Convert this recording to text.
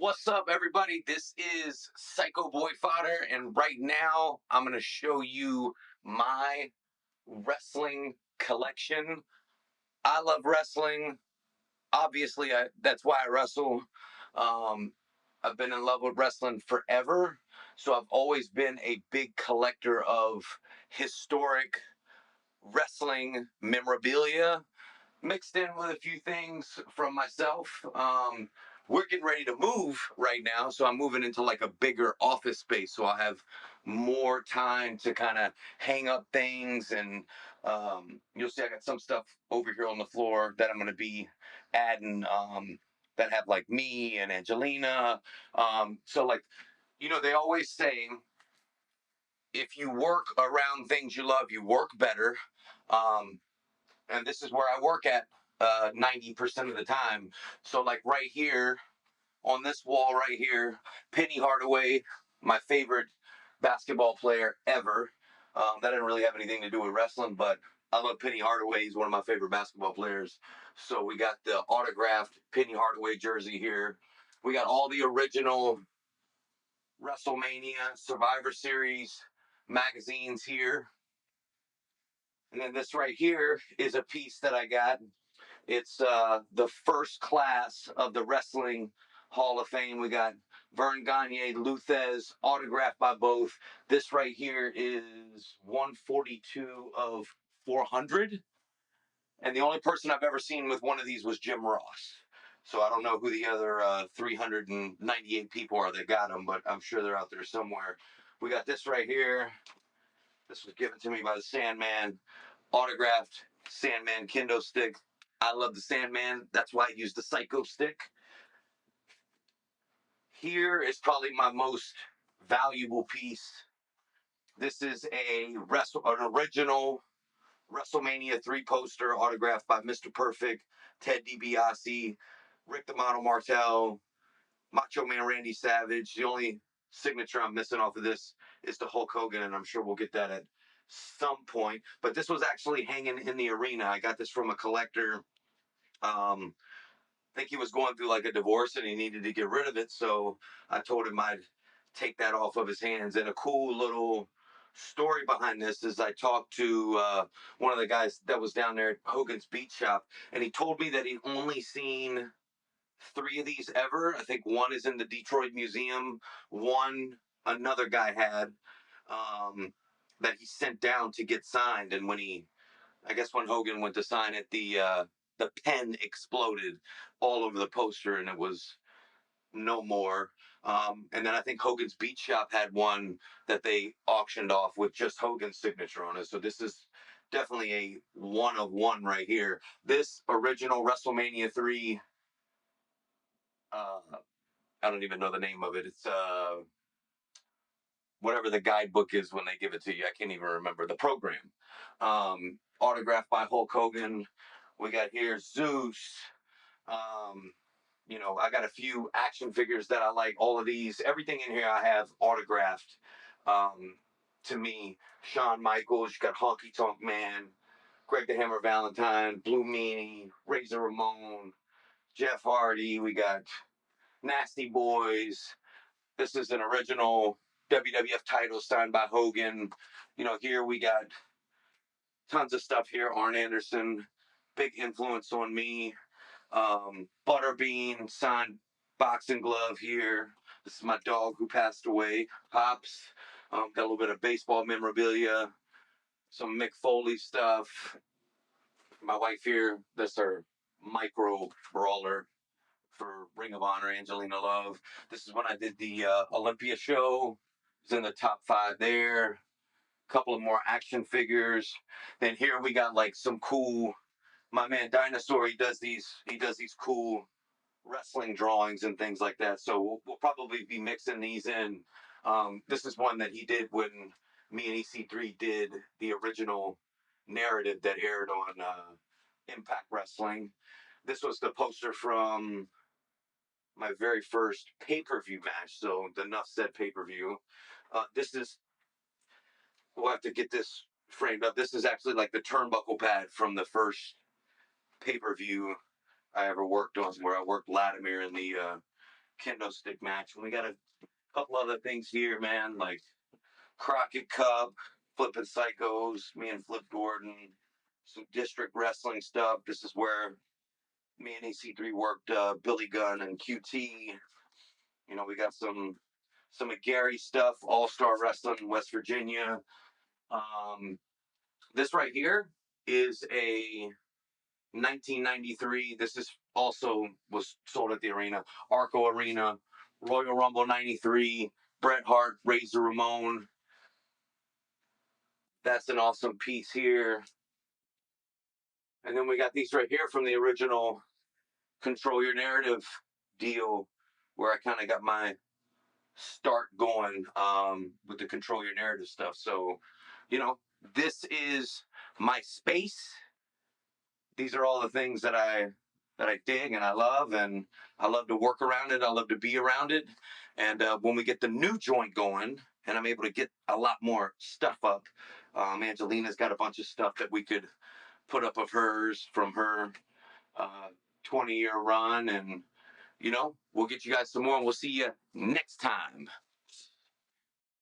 What's up, everybody? This is Psycho Boy Fodder, and right now I'm going to show you my wrestling collection. I love wrestling. Obviously, that's why I wrestle. Um, I've been in love with wrestling forever, so I've always been a big collector of historic wrestling memorabilia mixed in with a few things from myself. We're getting ready to move right now, so I'm moving into like a bigger office space, so I'll have more time to kind of hang up things. And you'll see I got some stuff over here on the floor that I'm going to be adding, that have like me and Angelina. So like, they always say if you work around things you love, you work better. Um, and this is where I work at 90% of the time. So like right here on this wall right here, Penny Hardaway, my favorite basketball player ever. That didn't really have anything to do with wrestling, but I love Penny Hardaway. He's one of my favorite basketball players. So we got the autographed Penny Hardaway jersey here. We got all the original WrestleMania Survivor Series magazines here. And then this right here is a piece that I got. It's the first class of the Wrestling Hall of Fame. We got Vern Gagne, Luthez, autographed by both. This right here is 142 of 400. And the only person I've ever seen with one of these was Jim Ross. So I don't know who the other 398 people are that got them, but I'm sure they're out there somewhere. We got this right here. This was given to me by the Sandman, autographed Sandman kendo stick. I love the Sandman. That's why I use the Psycho stick. Here is probably my most valuable piece. This is an original WrestleMania 3 poster autographed by Mr. Perfect, Ted DiBiase, Rick the Model Martel, Macho Man Randy Savage. The only signature I'm missing off of this is the Hulk Hogan, and I'm sure we'll get that at some point. But this was actually hanging in the arena. I got this from a collector. I think he was going through like a divorce and he needed to get rid of it. So I told him I'd take that off of his hands. And a cool little story behind this is I talked to one of the guys that was down there at Hogan's Beat Shop, and he told me that he'd only seen 3 of these ever. I think one is in the Detroit Museum. One another guy had that he sent down to get signed. And I guess when Hogan went to sign it, the pen exploded all over the poster, and it was no more. And then I think Hogan's Beat Shop had one that they auctioned off with just Hogan's signature on it. So this is definitely a one of one right here. This original WrestleMania 3, I don't even know the name of it. It's whatever the guidebook is when they give it to you. I can't even remember the program. Autographed by Hulk Hogan. We got here Zeus. Um, I got a few action figures that I like. All of these, everything in here I have autographed. To me, Shawn Michaels, you got Honky Tonk Man, Greg the Hammer Valentine, Blue Meanie, Razor Ramon, Jeff Hardy. We got Nasty Boys. This is an original WWF title signed by Hogan. Here we got tons of stuff here. Arn Anderson, big influence on me. Butterbean signed boxing glove here. This is my dog who passed away, Pops. Got a little bit of baseball memorabilia, some Mick Foley stuff. My wife here, that's her micro brawler for Ring of Honor, Angelina Love. This is when I did the Olympia show. It's in the top 5 there. A couple of more action figures. Then here we got like some cool. My man Dinosaur, he does these cool wrestling drawings and things like that. So we'll probably be mixing these in. This is one that he did when me and EC3 did the original narrative that aired on Impact Wrestling. This was the poster from my very first pay-per-view match. So the Nuff Said pay-per-view. We'll have to get this framed up. This is actually like the turnbuckle pad from the first pay-per-view I ever worked on, where I worked Latimer in the kendo stick match. And we got a couple other things here, man, like Crockett Cup, Flippin' Psychos, me and Flip Gordon, some district wrestling stuff. This is where me and EC3 worked Billy Gunn and QT. You know, we got some of Gary stuff, All-Star Wrestling in West Virginia. This right here is a 1993. This is also was sold at the arena, Arco Arena, Royal Rumble 93, Bret Hart, Razor Ramon. That's an awesome piece here. And then we got these right here from the original Control Your Narrative deal, where I kind of got my start going with the Control Your Narrative stuff. So, you know, this is my space. These are all the things that I dig and I love, and I love to work around it. I love to be around it. And when we get the new joint going, and I'm able to get a lot more stuff up, Angelina's got a bunch of stuff that we could put up of hers from her 20-year run, and you know, we'll get you guys some more, and we'll see you next time.